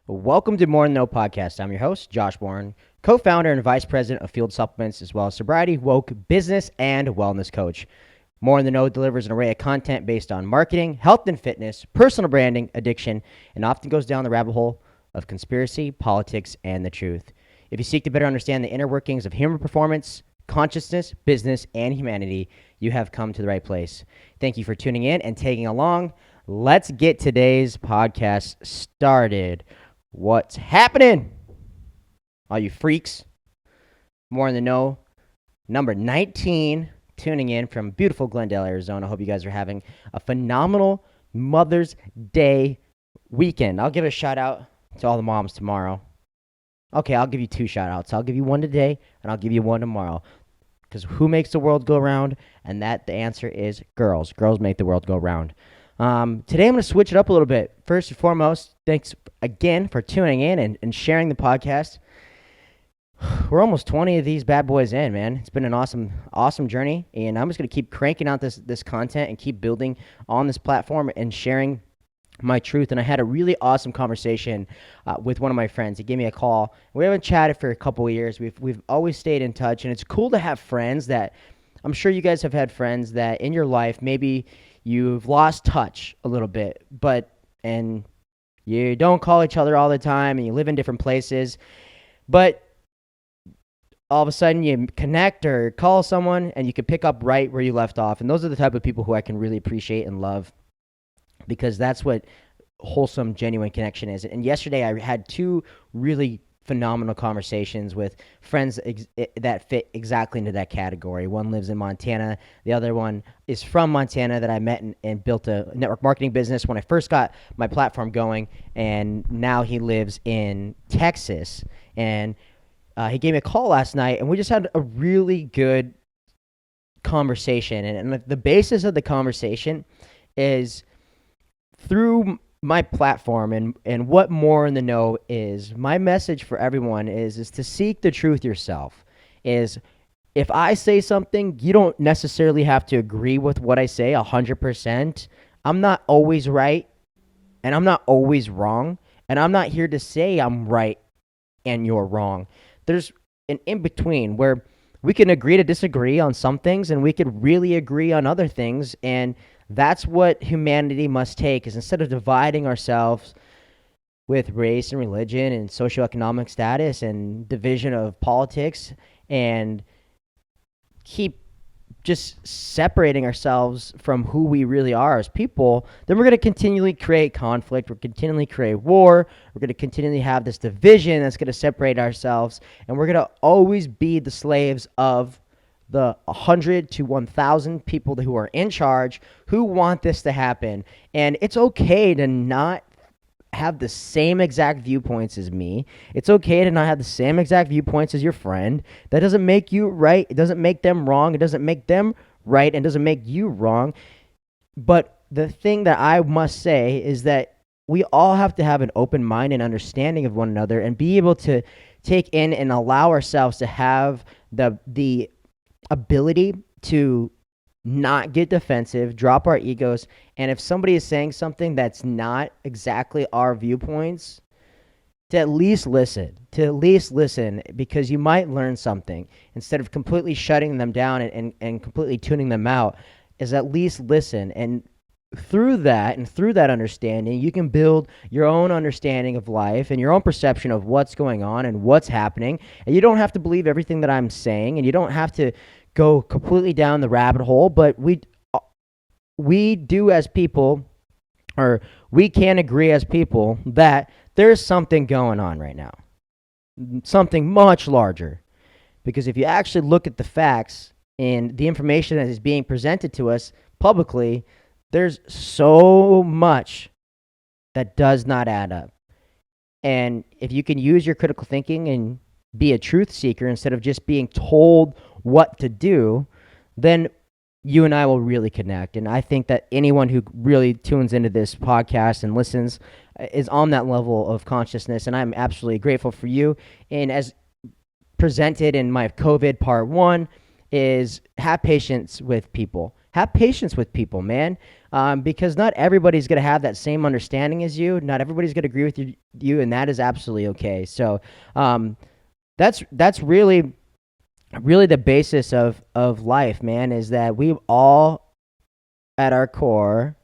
Welcome to More Than No Podcast. I'm your host, Josh Morin, co-founder and vice president of Field Supplements, as well as sobriety, woke, business, and wellness coach. More Than No delivers an array of content based on marketing, health and fitness, personal branding, addiction, and often goes down the rabbit hole of conspiracy, politics, and the truth. If you seek to better understand the inner workings of human performance, consciousness, business, and humanity, you have come to the right place. Thank you for tuning in and tagging along. Let's get today's podcast started. What's happening? All you freaks. More in the know. Number 19, tuning in from beautiful Glendale, Arizona. Hope you guys are having a phenomenal Mother's Day weekend. I'll give a shout out to all the moms tomorrow. Okay, I'll give you two shout outs. I'll give you one today and I'll give you one tomorrow. Because who makes the world go round? And the answer is girls. Girls make the world go round. Today I'm going to switch it up a little bit. First and foremost, thanks again for tuning in and sharing the podcast. We're almost 20 of these bad boys in, man. It's been an awesome journey, and I'm just going to keep cranking out this content and keep building on this platform and sharing my truth. And I had a really awesome conversation with one of my friends. He gave me a call. We haven't chatted for a couple of years. We've always stayed in touch, and it's cool to have friends that I'm sure you guys have had friends that in your life maybe you've lost touch a little bit, and you don't call each other all the time and you live in different places, but all of a sudden you connect or call someone and you can pick up right where you left off. And those are the type of people who I can really appreciate and love, because that's what wholesome, genuine connection is. And yesterday I had two really phenomenal conversations with friends that fit exactly into that category. One lives in Montana. The other one is from Montana that I met and built a network marketing business when I first got my platform going. And now he lives in Texas. And he gave me a call last night and we just had a really good conversation. And the basis of the conversation is through my platform and what More in the Know is. My message for everyone is to seek the truth yourself. Is if I say something, you don't necessarily have to agree with what I say 100%. I'm not always right and I'm not always wrong, and I'm not here to say I'm right and you're wrong. There's an in-between where we can agree to disagree on some things and we could really agree on other things. And that's what humanity must take, is instead of dividing ourselves with race and religion and socioeconomic status and division of politics and keep just separating ourselves from who we really are as people, then we're going to continually create conflict. We're continually create war. We're going to continually have this division that's going to separate ourselves. And we're going to always be the slaves of the 100 to 1,000 people who are in charge, who want this to happen. And it's okay to not have the same exact viewpoints as me. It's okay to not have the same exact viewpoints as your friend. That doesn't make you right. It doesn't make them wrong. It doesn't make them right and doesn't make you wrong. But the thing that I must say is that we all have to have an open mind and understanding of one another and be able to take in and allow ourselves to have the ability to not get defensive, drop our egos, and if somebody is saying something that's not exactly our viewpoints, to at least listen, because you might learn something. Instead of completely shutting them down and completely tuning them out, is at least listen. And through that understanding, you can build your own understanding of life and your own perception of what's going on and what's happening. And you don't have to believe everything that I'm saying, and you don't have to go completely down the rabbit hole, but we do as people, or we can agree as people, that there's something going on right now, something much larger. Because if you actually look at the facts and the information that is being presented to us publicly, there's so much that does not add up. And if you can use your critical thinking and be a truth seeker instead of just being told what to do, then you and I will really connect. And I think that anyone who really tunes into this podcast and listens is on that level of consciousness, and I'm absolutely grateful for you. And as presented in my COVID part 1 is have patience with people. Have patience with people, man. because not everybody's going to have that same understanding as you. Not everybody's going to agree with you, and that is absolutely okay. So that's really the basis of life, man, is that we all at our core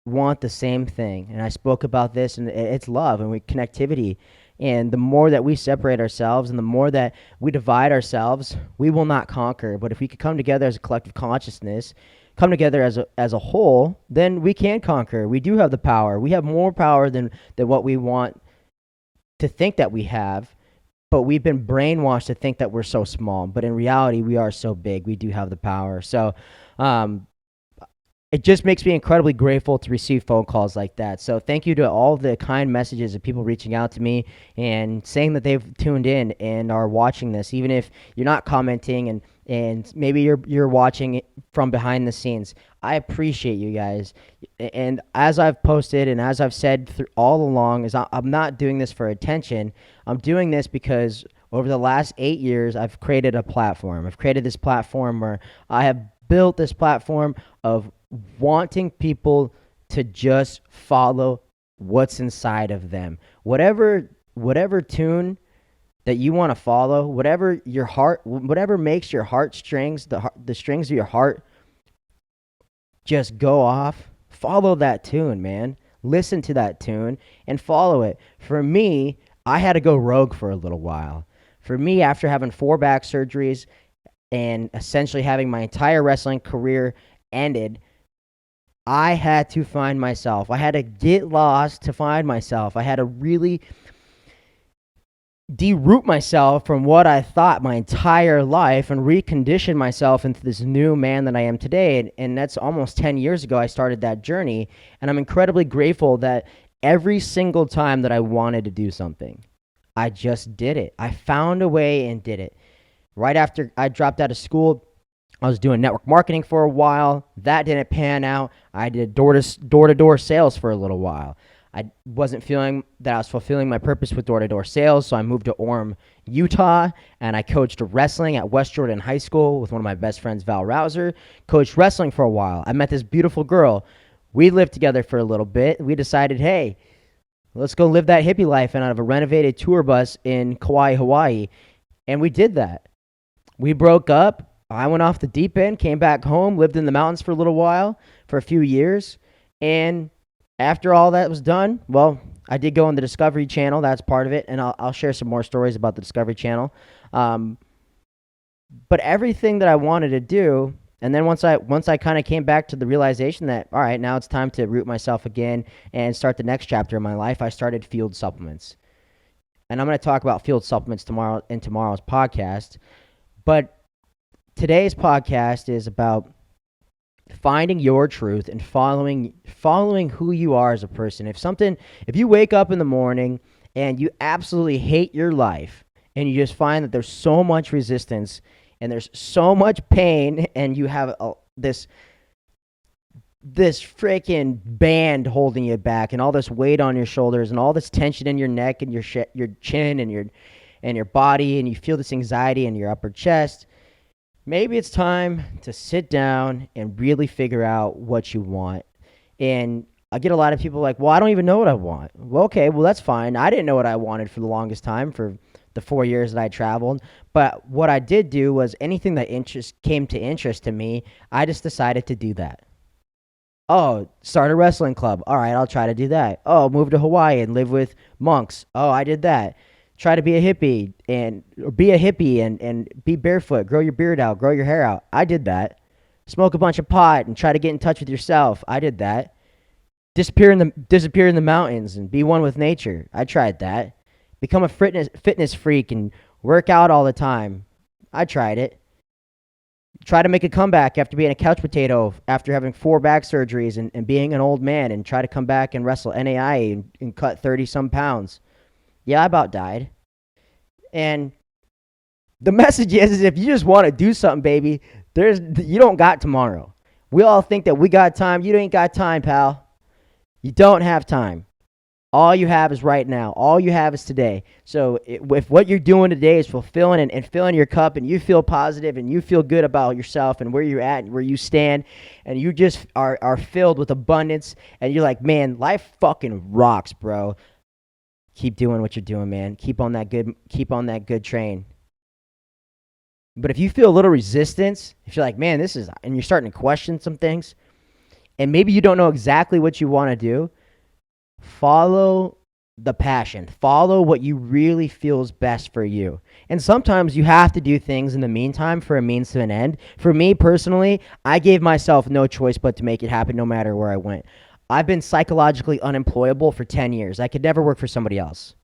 want the same thing. And I spoke about this, and it's love and connectivity. And the more that we separate ourselves and the more that we divide ourselves, we will not conquer. But if we could come together as a collective consciousness, come together as a whole, then we can conquer. We do have the power. We have more power than what we want to think that we have. But we've been brainwashed to think that we're so small. But in reality, we are so big. We do have the power. So it just makes me incredibly grateful to receive phone calls like that. So thank you to all the kind messages of people reaching out to me and saying that they've tuned in and are watching this, even if you're not commenting and maybe you're watching it from behind the scenes. I appreciate you guys. And as I've posted and as I've said all along, is I'm not doing this for attention. I'm doing this because over the last 8 years, I've created a platform. I've created this platform where I have built this platform of wanting people to just follow what's inside of them. Whatever tune that you want to follow, whatever makes your heartstrings, the strings of your heart just go off, follow that tune, man. Listen to that tune and follow it. For me, I had to go rogue for a little while. For me, after having 4 back surgeries and essentially having my entire wrestling career ended, I had to find myself. I had to get lost to find myself. I had to really deroot myself from what I thought my entire life and recondition myself into this new man that I am today. And that's almost 10 years ago I started that journey. And I'm incredibly grateful that every single time that I wanted to do something, I just did it. I found a way and did it. Right after I dropped out of school, I was doing network marketing for a while. That didn't pan out. I did door-to-door sales for a little while. I wasn't feeling that I was fulfilling my purpose with door-to-door sales, so I moved to Orem, Utah, and I coached wrestling at West Jordan High School with one of my best friends, Val Rouser. Coached wrestling for a while. I met this beautiful girl. We lived together for a little bit. We decided, hey, let's go live that hippie life and out of a renovated tour bus in Kauai, Hawaii. And we did that. We broke up. I went off the deep end, came back home, lived in the mountains for a little while, for a few years. And after all that was done, well, I did go on the Discovery Channel. That's part of it. And I'll share some more stories about the Discovery Channel. But everything that I wanted to do, and then once I kind of came back to the realization that, all right, now it's time to root myself again and start the next chapter of my life, I started Field Supplements. And I'm going to talk about Field Supplements tomorrow in tomorrow's podcast. But today's podcast is about finding your truth and following who you are as a person. If you wake up in the morning and you absolutely hate your life and you just find that there's so much resistance and there's so much pain and you have this freaking band holding you back and all this weight on your shoulders and all this tension in your neck and your chin and your body, and you feel this anxiety in your upper chest, maybe it's time to sit down and really figure out what you want. And I get a lot of people like, well, I don't even know what I want. Well, okay, well, that's fine. I didn't know what I wanted for the longest time, for the 4 years that I traveled. But what I did do was anything that came to interest to me, I just decided to do that. Oh, start a wrestling club. All right, I'll try to do that. Oh, move to Hawaii and live with monks. Oh, I did that. Try to be a hippie and be barefoot, grow your beard out, grow your hair out. I did that. Smoke a bunch of pot and try to get in touch with yourself. I did that. Disappear in the mountains and be one with nature. I tried that. Become a fitness freak and work out all the time. I tried it. Try to make a comeback after being a couch potato, after having 4 back surgeries and being an old man, and try to come back and wrestle NAI and cut 30-some pounds. Yeah, I about died. And the message is if you just want to do something, baby, you don't got tomorrow. We all think that we got time. You ain't got time, pal. You don't have time. All you have is right now. All you have is today. So if what you're doing today is fulfilling and filling your cup, and you feel positive and you feel good about yourself and where you're at and where you stand, and you just are filled with abundance, and you're like, man, life fucking rocks, bro. Keep doing what you're doing, man. Keep on that good train. But if you feel a little resistance, if you're like, man, and you're starting to question some things, and maybe you don't know exactly what you want to do, follow the passion. Follow what you really feel is best for you. And sometimes you have to do things in the meantime for a means to an end. For me personally, I gave myself no choice but to make it happen no matter where I went. I've been psychologically unemployable for 10 years. I could never work for somebody else.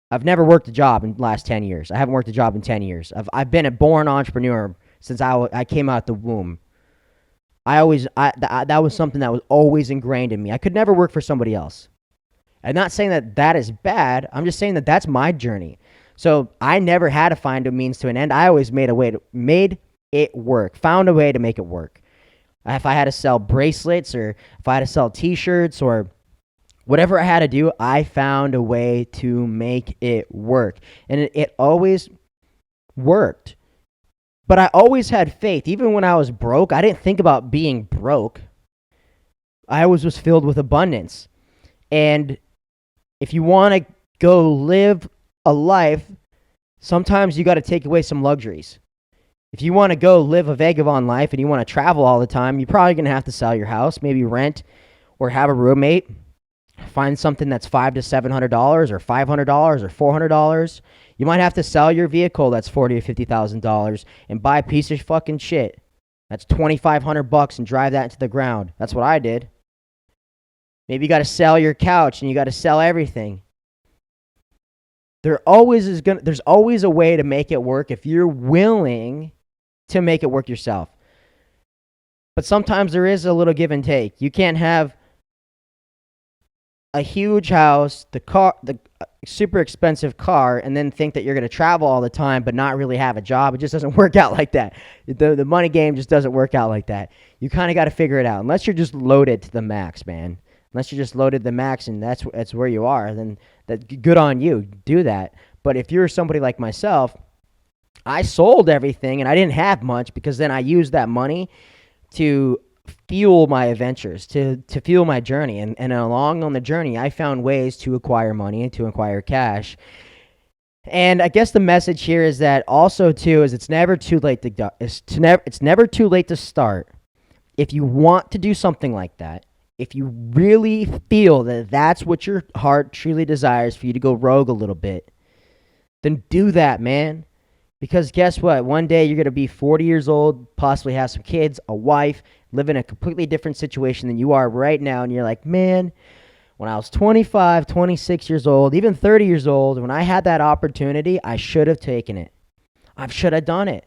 I've never worked a job in the last 10 years. I haven't worked a job in 10 years. I've been a born entrepreneur since I came out the womb. That was something that was always ingrained in me. I could never work for somebody else. I'm not saying that is bad. I'm just saying that that's my journey. So I never had to find a means to an end. I always made it work, found a way to make it work. If I had to sell bracelets, or if I had to sell T-shirts, or whatever I had to do, I found a way to make it work. And it always worked. But I always had faith. Even when I was broke, I didn't think about being broke. I always was filled with abundance. And if you want to go live a life, sometimes you got to take away some luxuries. If you want to go live a vagabond life and you want to travel all the time, you're probably going to have to sell your house, maybe rent or have a roommate. Find something that's $500 to $700 or $500 or $400. You might have to sell your vehicle that's $40,000 or $50,000 and buy a piece of fucking shit that's $2,500 and drive that into the ground. That's what I did. Maybe you got to sell your couch and you got to sell everything. There's always a way to make it work if you're willing to make it work yourself. But sometimes there is a little give and take. You can't have a huge house, the super expensive car, and then think that you're going to travel all the time but not really have a job. It just doesn't work out like that. The money game just doesn't work out like that. You kind of got to figure it out. Unless you're just loaded to the max, man. Unless you're just loaded to the max and that's where you are, then good on you. Do that. But if you're somebody like myself, I sold everything and I didn't have much, because then I used that money to fuel my adventures, to fuel my journey. And along on the journey, I found ways to acquire money and to acquire cash. And I guess the message here is that also too is it's never too late it's never too late to start. If you want to do something like that, if you really feel that that's what your heart truly desires for you to go rogue a little bit, then do that, man. Because guess what? One day you're going to be 40 years old, possibly have some kids, a wife, live in a completely different situation than you are right now. And you're like, man, when I was 25, 26 years old, even 30 years old, when I had that opportunity, I should have taken it. I should have done it.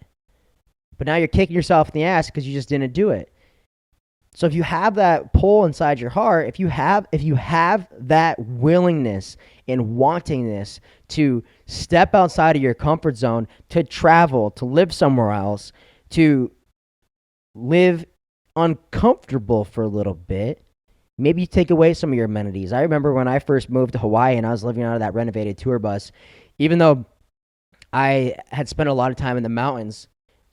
But now you're kicking yourself in the ass because you just didn't do it. So if you have that pull inside your heart, if you have that willingness and wantingness to step outside of your comfort zone, to travel, to live somewhere else, to live uncomfortable for a little bit, maybe you take away some of your amenities. I remember when I first moved to Hawaii and I was living out of that renovated tour bus, even though I had spent a lot of time in the mountains,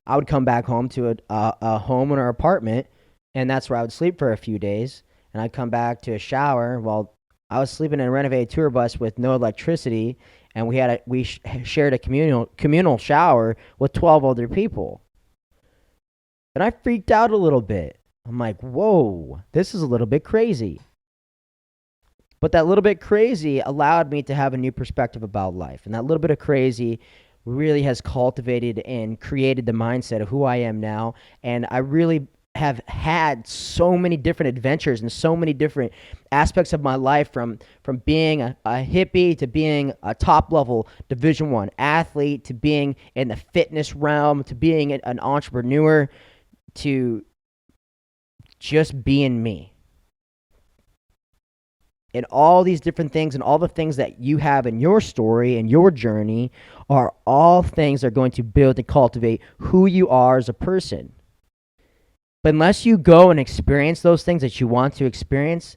I would come back home to a home or apartment, and that's where I would sleep for a few days. And I'd come back to a shower. Well, I was sleeping in a renovated tour bus with no electricity, and we shared a communal shower with 12 other people. And I freaked out a little bit. I'm like, whoa, this is a little bit crazy. But that little bit crazy allowed me to have a new perspective about life. And that little bit of crazy really has cultivated and created the mindset of who I am now. And I really have had so many different adventures and so many different aspects of my life, from being a hippie to being a top level Division I athlete, to being in the fitness realm, to being an entrepreneur, to just being me. And all these different things and all the things that you have in your story and your journey are all things that are going to build and cultivate who you are as a person. But unless you go and experience those things that you want to experience,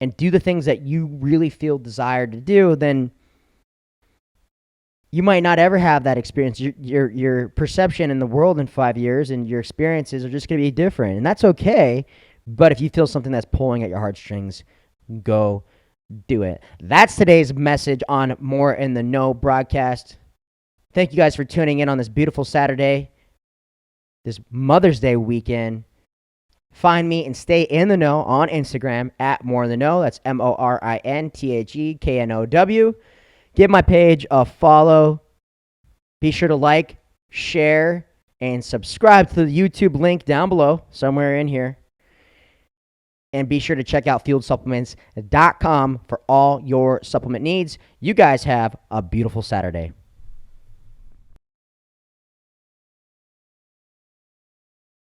and do the things that you really feel desired to do, then you might not ever have that experience. Your perception in the world in 5 years and your experiences are just going to be different, and that's okay. But if you feel something that's pulling at your heartstrings, go do it. That's today's message on More in the Know broadcast. Thank you guys for tuning in on this beautiful Saturday, this Mother's Day weekend. Find me and stay in the know on Instagram at More in the Know. That's MORINTHEKNOW. Give my page a follow. Be sure to like, share, and subscribe to the YouTube link down below, somewhere in here. And be sure to check out fieldsupplements.com for all your supplement needs. You guys have a beautiful Saturday.